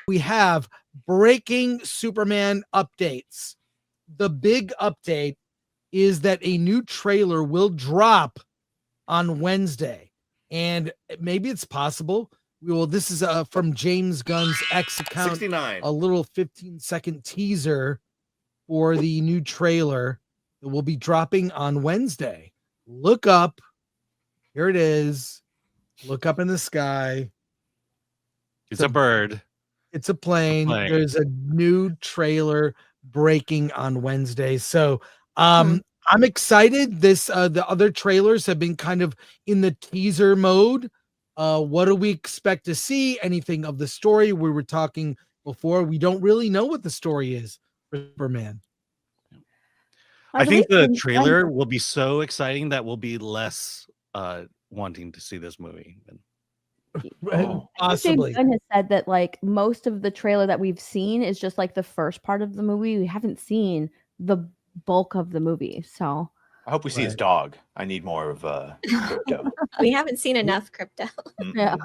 we have breaking Superman updates. The big update is that a new trailer will drop on Wednesday, and maybe it's possible this is from James Gunn's X account, 69. a little 15-second teaser for the new trailer that will be dropping on Wednesday. Look up, here it is. Look up in the sky. It's a bird. It's a plane. There's a new trailer breaking on Wednesday. So I'm excited. The other trailers have been kind of in the teaser mode. What do we expect to see? Anything of the story? We were talking before. We don't really know what the story is for Superman. I think the trailer will be so exciting that we'll be less wanting to see this movie. Possibly. James Gunn has said that like most of the trailer that we've seen is just like the first part of the movie. We haven't seen the bulk of the movie. So I hope we see his dog. I need more of crypto. We haven't seen enough crypto. Yeah.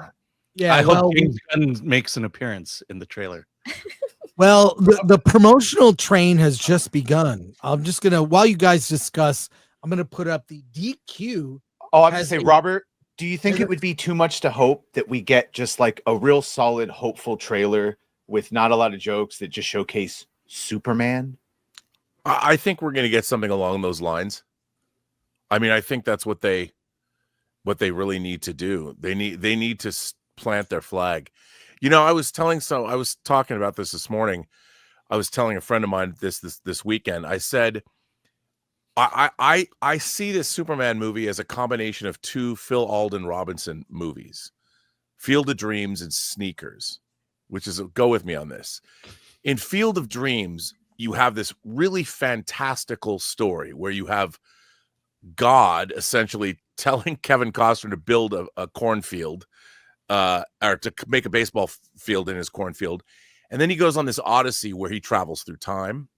Yeah. I hope James Gunn makes an appearance in the trailer. Well, the promotional train has just begun. I'm just gonna, while you guys discuss, I'm gonna put up the DQ. Oh, I was gonna say, Robert, do you think it would be too much to hope that we get just like a real solid, hopeful trailer with not a lot of jokes that just showcase Superman? I think we're going to get something along those lines. I mean, I think that's what they really need to do. They need to plant their flag. You know, I was talking about this morning. I was telling a friend of mine this weekend. I said, I see this Superman movie as a combination of two Phil Alden Robinson movies, Field of Dreams and Sneakers, which is, go with me on this. In Field of Dreams, you have this really fantastical story where you have God essentially telling Kevin Costner to build a cornfield, or to make a baseball field in his cornfield. And then he goes on this odyssey where he travels through time.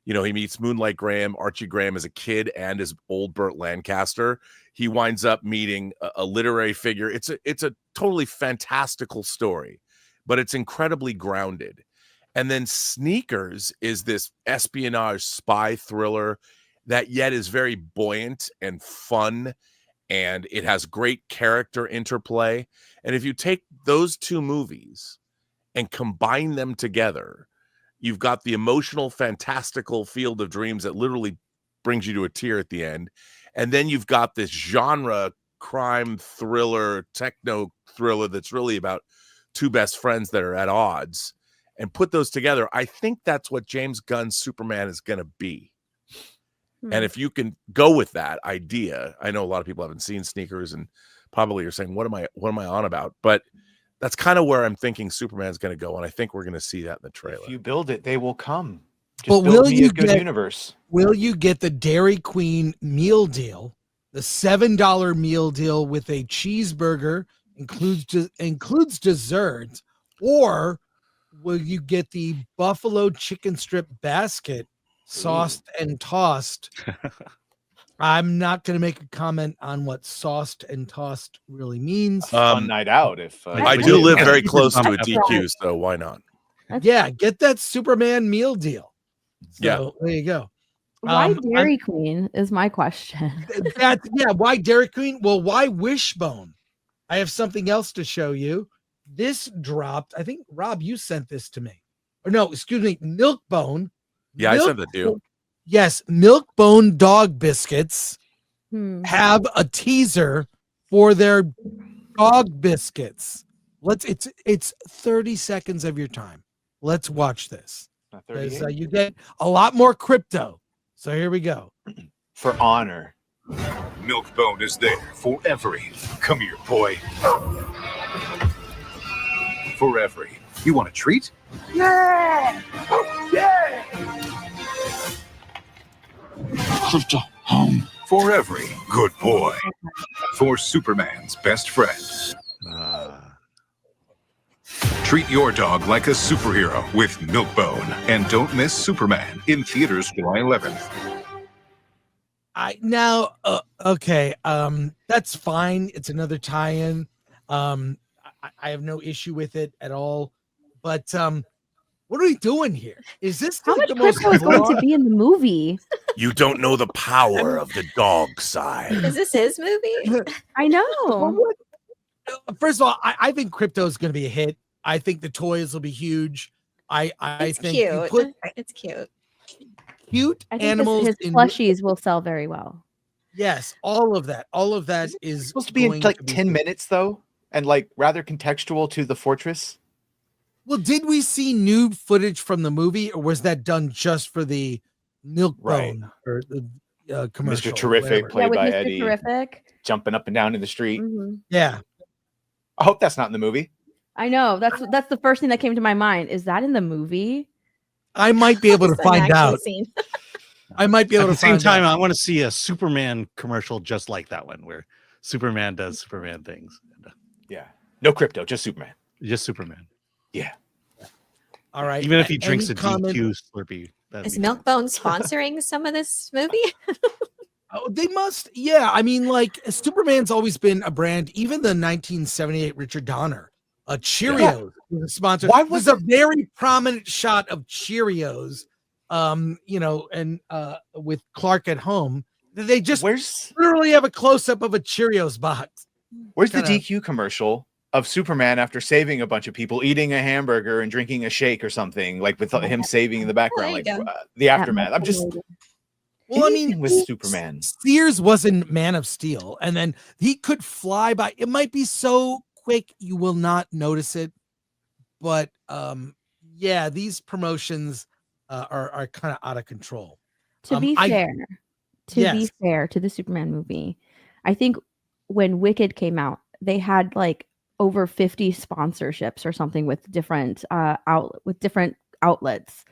You know, he meets Moonlight Graham, Archie Graham as a kid, and as old Burt Lancaster. He winds up meeting a literary figure. It's a totally fantastical story, but it's incredibly grounded. And then Sneakers is this espionage spy thriller that yet is very buoyant and fun, and it has great character interplay. And if you take those two movies and combine them together, you've got the emotional, fantastical Field of Dreams that literally brings you to a tear at the end. And then you've got this genre crime thriller, techno thriller that's really about two best friends that are at odds. And put those together, I think that's what James Gunn's Superman is going to be. And if you can go with that idea, I know a lot of people haven't seen Sneakers and probably are saying, what am I on about? But that's kind of where I'm thinking Superman's going to go, and I think we're going to see that in the trailer. If you build it, they will come. Just But build me a good universe. Will you get the Dairy Queen meal deal, the $7 meal deal with a cheeseburger, includes dessert, or will you get the buffalo chicken strip basket, sauced and tossed? I'm not going to make a comment on what sauced and tossed really means. Fun night out. If I do live very close to a DQ, so why not? Yeah, get that Superman meal deal. So, Yeah, there you go. Why Dairy Queen is my question. Why Dairy Queen? Well, why Wishbone? I have something else to show you. This dropped. I think, Rob, you sent this to me. Or no, excuse me, Milkbone. Yeah, I sent that to you. Yes, Milkbone dog biscuits have a teaser for their dog biscuits. It's 30 seconds of your time. Let's watch this. You get a lot more crypto. So here we go. For honor. Milkbone is there for every. Come here, boy. For every. You want a treat? Yeah! Yeah! Crypto home. For every good boy. For Superman's best friend. Treat your dog like a superhero with Milkbone. And don't miss Superman in theaters July 11th. Okay. That's fine. It's another tie-in. I have no issue with it at all. But what are we doing here? Is this How like much the most crypto is going to broad- be in the movie? You don't know the power of the dog side. Is this his movie? I know. First of all, I think crypto is going to be a hit. I think the toys will be huge. I It's think you cute. put It's cute. cute I think animals his in plushies will sell very well. Yes, all of that is supposed to be in going like to be 10 good. minutes though, and like rather contextual to the fortress. Well, did we see new footage from the movie, or was that done just for the milk Right. bone or the commercial? Mr. Terrific, whatever? played with by Mr. Eddie, Terrific. jumping up and down in the street. Mhm. Yeah, I hope that's not in the movie. I know. That's the first thing that came to my mind. Is that in the movie? I might be able to It's an find actual out. scene. I might be able At the to same find time, out. I want to see a Superman commercial just like that one, where Superman does Superman things. Yeah. No crypto, just Superman. Just Superman. Yeah. All right, Even if he any drinks a comment? DQ Slurpee. that'd Is be fine. Milkbone sponsoring some of this movie? Oh, they must. Yeah, I mean, like Superman's always been a brand. Even the 1978 Richard Donner, Cheerios was a sponsor. Why was was a very prominent shot of Cheerios, and with Clark at home. They just Where's literally have a close up of a Cheerios box. the kinda- DQ commercial of Superman after saving a bunch of people, eating a hamburger and drinking a shake or something, like with him saving in the background, There you like go. the aftermath. I'm just Well, I mean, anything with Superman. Sears wasn't Man of Steel, and then he could fly by. It might be so quick you will not notice it, but yeah, these promotions are kind of out of control. To be fair to the Superman movie, I think when Wicked came out, they had like over 50 sponsorships or something with different different outlets.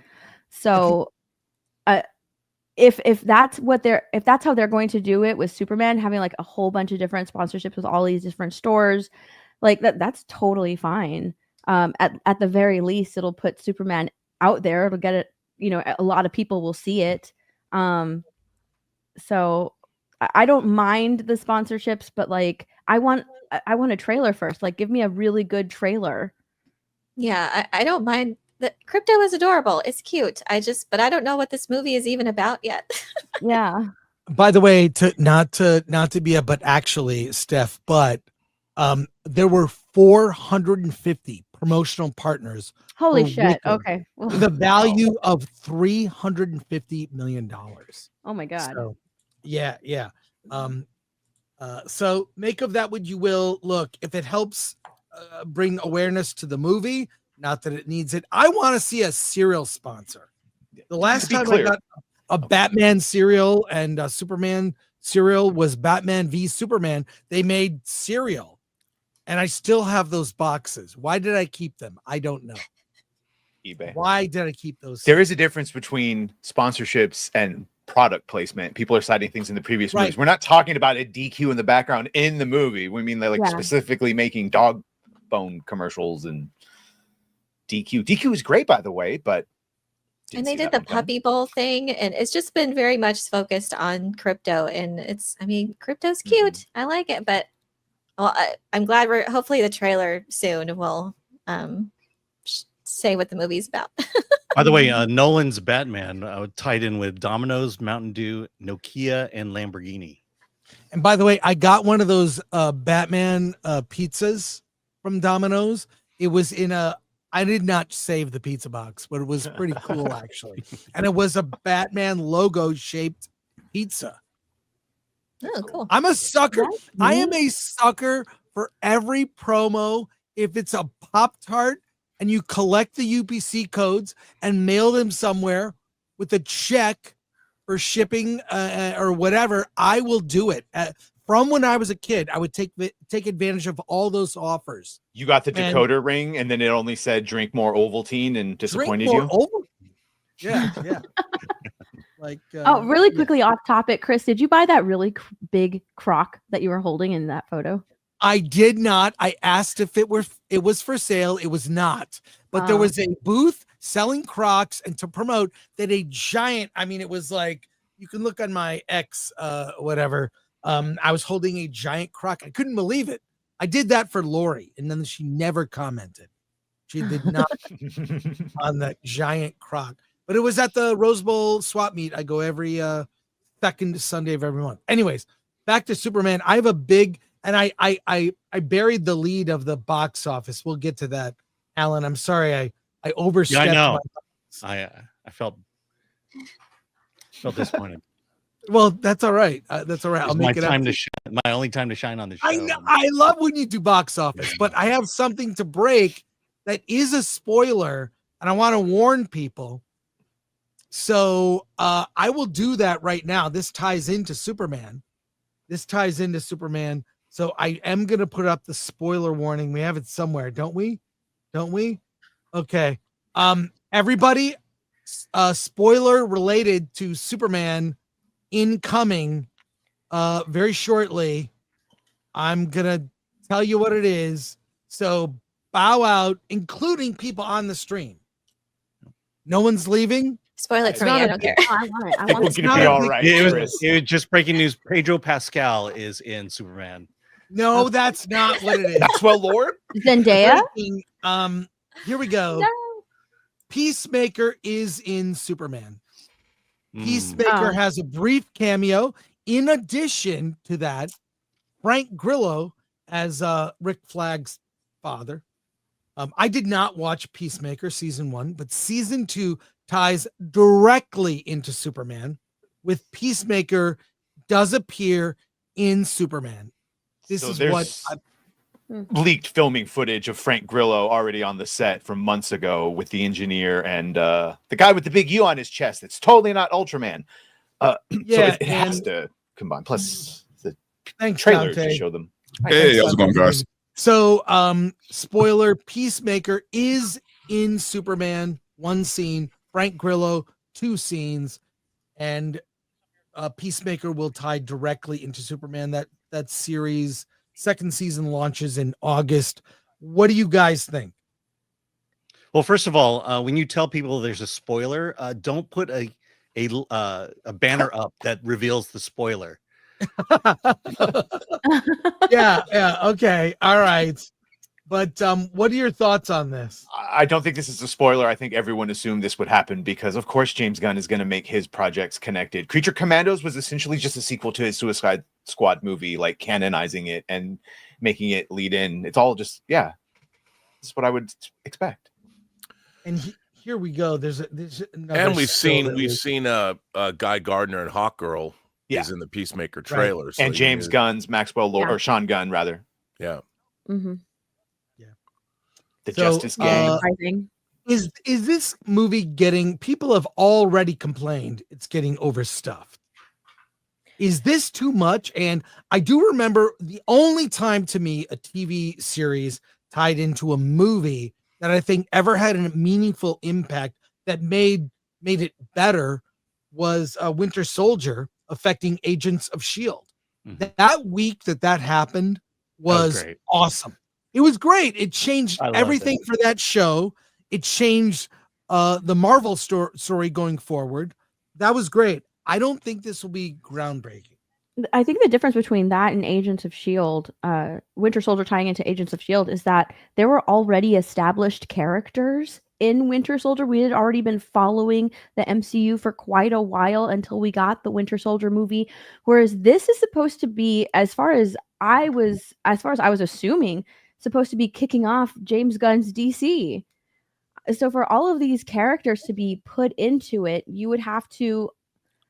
So if that's how they're going to do it with Superman, having like a whole bunch of different sponsorships with all these different stores, like that's totally fine. At the very least, it'll put Superman out there. It'll get it, a lot of people will see it. So I don't mind the sponsorships, but like I want a trailer first. Like give me a really good trailer. Yeah, I don't mind. The crypto is adorable. It's cute. But I don't know what this movie is even about yet. Yeah. By the way, not to be a but actually, Steph, but there were 450 promotional partners. Holy for shit. Wicked, Okay. Well, the value of $350 million. oh my god. So, yeah. So make of that what you will. Look, if it helps bring awareness to the movie, not that it needs it. I want to see a cereal sponsor. The last time I got a Batman cereal and a Superman cereal was Batman v Superman. They made cereal, and I still have those boxes. Why did I keep them? I don't know. eBay. Why did I keep those? There is a difference between sponsorships and product placement. People are citing things in the previous movies. We're not talking about a DQ in the background in the movie. We mean they're specifically making dog bone commercials and DQ. DQ is great, by the way, but And they did the puppy bowl thing, and it's just been very much focused on crypto. And crypto's cute. I like it, but I'm glad hopefully the trailer soon will say what the movie's about. By the way, Nolan's Batman tied in with Domino's, Mountain Dew, Nokia, and Lamborghini. And by the way, I got one of those Batman pizzas from Domino's. It was I did not save the pizza box, but it was pretty cool actually. And it was a Batman logo shaped pizza. Oh, cool. I'm a sucker. I am a sucker for every promo. If it's a Pop-Tart and you collect the UPC codes and mail them somewhere with a check for shipping or whatever, I will do it. From when I was a kid, I would take advantage of all those offers. You got the decoder ring, and then it only said "drink more Ovaltine" and disappointed you. Yeah. Like really quickly off topic, Chris, did you buy that really big crock that you were holding in that photo? I did not. I asked if it was for sale. It was not. But there was a booth selling Crocs, and to promote that a giant, it was like, you can look on my X whatever. I was holding a giant Croc. I couldn't believe it. I did that for Lori, and then she never commented. She did not on that giant croc. But it was at the Rose Bowl swap meet. I go every second Sunday of every month. Anyways, back to Superman. I have a big, and I buried the lead of the box office. We'll get to that, Alan. I'm sorry I overstepped. Yeah, I know. My I felt disappointed. Well, that's all right. That's all right. I'll make it time up. my only time to shine on the show. I know, I love when you do box office, but I have something to break that is a spoiler, and I want to warn people. So I will do that right now. This ties into Superman. So I am going to put up the spoiler warning. We have it somewhere, don't we? Okay. Everybody, spoiler related to Superman incoming very shortly. I'm going to tell you what it is. So bow out, including people on the stream. No one's leaving. Spoil it for me. I don't care. I want it. I want It's it. gonna be all right. It Chris. was just breaking news. Pedro Pascal is in Superman. No, that's not what it is. Maxwell Lord? Zendaya. Here we go. No. Peacemaker is in Superman. Peacemaker Oh. has a brief cameo. In addition to that, Frank Grillo as Rick Flag's father. I did not watch Peacemaker season 1, but season 2 ties directly into Superman, with Peacemaker does appear in Superman. This So is there's what leaked filming footage of Frank Grillo already on the set from months ago with the engineer and the guy with the big U on his chest. It's totally not Ultraman. So it has to combine. Plus the trailer to show them. Hey, how's it going, guys? So, spoiler: Peacemaker is in Superman, 1 scene. Frank Grillo, 2 scenes, and Peacemaker will tie directly into Superman. That series 2nd season launches in August. What do you guys think? Well, first of all, when you tell people there's a spoiler, don't put a banner up that reveals the spoiler. yeah, okay, all right. But what are your thoughts on this? I don't think this is a spoiler. I think everyone assumed this would happen because, of course, James Gunn is going to make his projects connected. Creature Commandos was essentially just a sequel to his Suicide Squad movie, like canonizing it and making it lead in. It's all just, yeah, that's what I would expect. And here we go. There's another And we've still seen Guy Gardner and Hawkgirl is in the Peacemaker trailer. Right. So and James Gunn's Maxwell Lord, or Sean Gunn rather. Yeah. Mm-hmm. The Justice Gang. Is this movie getting, people have already complained it's getting overstuffed. Is this too much? And I do remember the only time to me a TV series tied into a movie that I think ever had a meaningful impact that made it better was Winter Soldier affecting Agents of S.H.I.E.L.D. Mm-hmm. That week that happened was awesome. It was great. It changed everything for that show. It changed the Marvel story going forward. That was great. I don't think this will be groundbreaking. I think the difference between that and Agents of S.H.I.E.L.D., Winter Soldier tying into Agents of S.H.I.E.L.D., is that there were already established characters in Winter Soldier. We had already been following the MCU for quite a while until we got the Winter Soldier movie. Whereas this is supposed to be, as far as I was assuming, supposed to be kicking off James Gunn's DC. So for all of these characters to be put into it, you would have to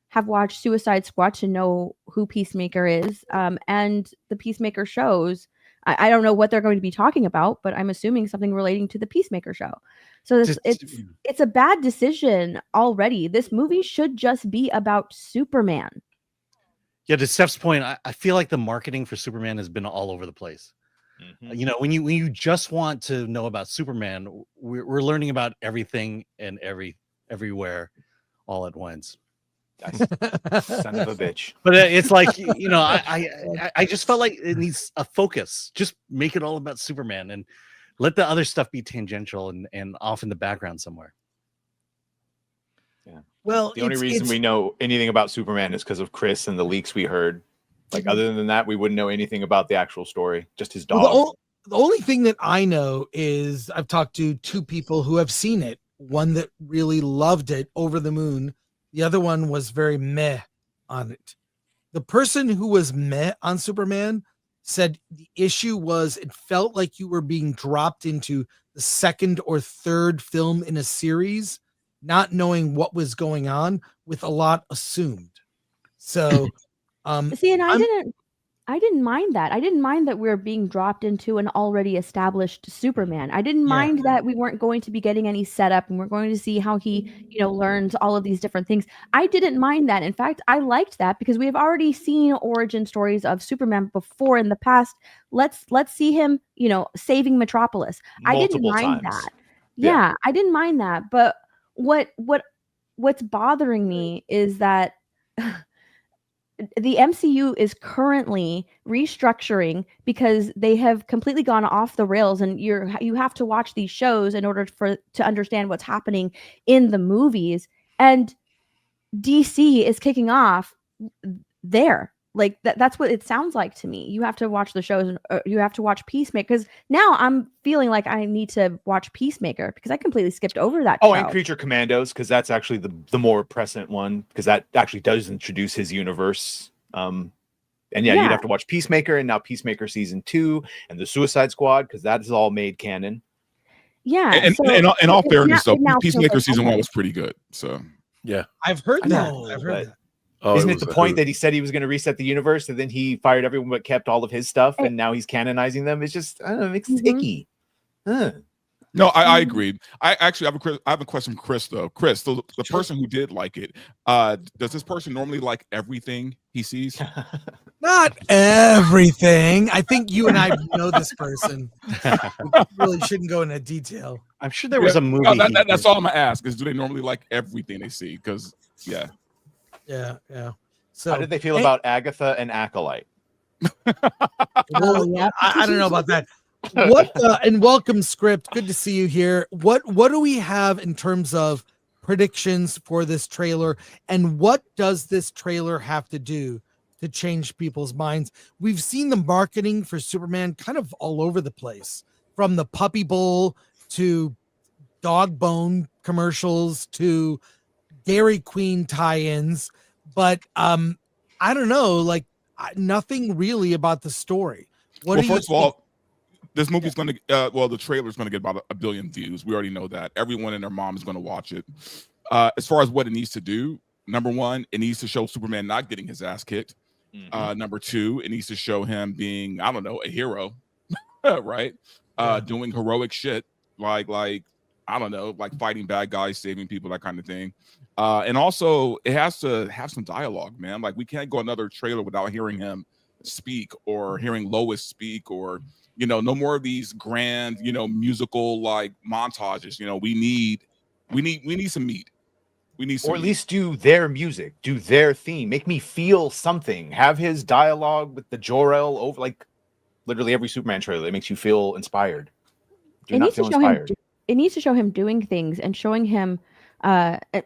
have watched Suicide Squad to know who Peacemaker is. And the Peacemaker shows, I don't know what they're going to be talking about, but I'm assuming something relating to the Peacemaker show. So it's a bad decision already. This movie should just be about Superman. Yeah, to Steph's point, I feel like the marketing for Superman has been all over the place. Mm-hmm. You know, when you just want to know about Superman, we're learning about everything and everywhere all at once. Son of a bitch. But it's like, you know, I just felt like it needs a focus. Just make it all about Superman and let the other stuff be tangential and off in the background somewhere. Yeah. Well, the only reason we know anything about Superman is because of Chris and the leaks we heard. Like, other than that, we wouldn't know anything about the actual story. Just his dog. Well, The only thing that I know is I've talked to two people who have seen it. One that really loved it, over the moon. The other one was very meh on it. The person who was meh on Superman said the issue was it felt like you were being dropped into the second or third film in a series, not knowing what was going on, with a lot assumed. So, see, and I didn't mind that. I didn't mind that we were being dropped into an already established Superman. I didn't mind that we weren't going to be getting any setup and we're going to see how he, learns all of these different things. I didn't mind that. In fact, I liked that because we have already seen origin stories of Superman before in the past. Let's see him, saving Metropolis. I didn't mind that. Yeah, I didn't mind that. But what's bothering me is that the MCU is currently restructuring because they have completely gone off the rails, and you have to watch these shows in order to understand what's happening in the movies. And DC is kicking off there. Like that's what it sounds like to me. You have to watch the shows, and you have to watch Peacemaker, because now I'm feeling like I need to watch Peacemaker because I completely skipped over that. Oh, and Creature Commandos, because that's actually the more present one, because that actually does introduce his universe. And you'd have to watch Peacemaker, and now Peacemaker season 2 and the Suicide Squad, because that is all made canon. Yeah, and in all fairness, though, Peacemaker season 1 was pretty good. So yeah, I've heard that. I've heard that. Oh, isn't it the point that he said he was going to reset the universe, and then he fired everyone but kept all of his stuff, and now he's canonizing them? It's just, I don't know, it makes it icky. No, I agree. I actually have a question from Chris, though. Chris, the person who did like it, does this person normally like everything he sees? Not everything. I think you and I know this person. We really shouldn't go into detail. I'm sure there was a movie. No, that's all I'm gonna ask is, do they normally like everything they see? Because yeah. So how did they feel about Agatha and Acolyte? Well, I don't know about that. What and welcome, Script. Good to see you here. What do we have in terms of predictions for this trailer, and what does this trailer have to do to change people's minds? We've seen the marketing for Superman kind of all over the place, from the Puppy Bowl to dog bone commercials to Dairy Queen tie-ins, but I don't know, like nothing really about the story. Well, first of all, this movie's going to the trailer's going to get about 1 billion views. We already know that. Everyone and their mom is going to watch it. As far as what it needs to do, number one, it needs to show Superman not getting his ass kicked. Number two, it needs to show him being, I don't know, a hero, right? Doing heroic shit, like I don't know, like fighting bad guys, saving people, that kind of thing. And also, it has to have some dialogue, man. Like, we can't go another trailer without hearing him speak, or hearing Lois speak, or no more of these grand, musical like montages. We need some meat. We need some or at least do their music, do their theme, make me feel something. Have his dialogue with the Jor-El over, like literally every Superman trailer. It makes you feel inspired. Do not feel inspired. It needs to show him doing things and showing him,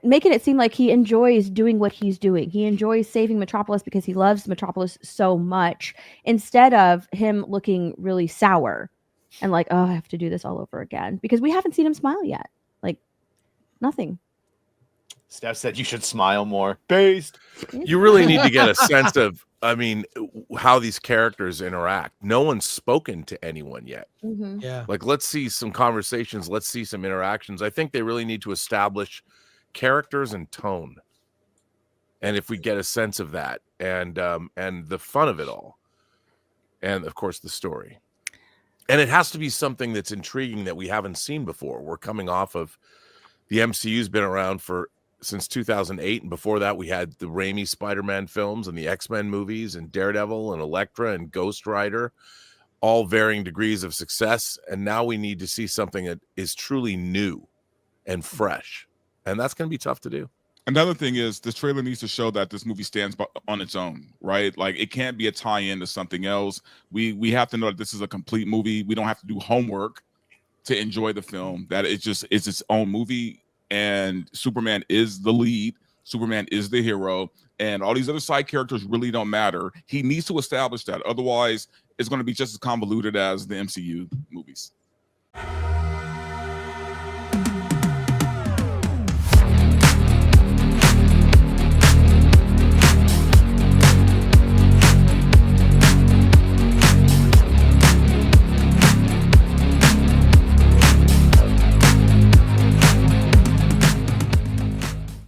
making it seem like he enjoys doing what he's doing. He enjoys saving Metropolis because he loves Metropolis so much, instead of him looking really sour and like, oh, I have to do this all over again, because we haven't seen him smile yet. Like, nothing. Steph said you should smile more. Based. You really need to get a sense of, how these characters interact. No one's spoken to anyone yet. Yeah. Like, let's see some conversations. Let's see some interactions. I think they really need to establish characters and tone. And if we get a sense of that, and the fun of it all, and of course the story, and it has to be something that's intriguing that we haven't seen before. We're coming off of the MCU's been around since 2008, and before that we had the Raimi Spider-Man films and the X-Men movies and Daredevil and Elektra and Ghost Rider, all varying degrees of success, and now we need to see something that is truly new and fresh, and that's going to be tough to do. Another thing is, this trailer needs to show that this movie stands on its own, right? Like, it can't be a tie-in to something else. We have to know that this is a complete movie. We don't have to do homework to enjoy the film, that it's its own movie, and Superman is the lead, Superman is the hero, and all these other side characters really don't matter. He needs to establish that. Otherwise, it's going to be just as convoluted as the MCU movies.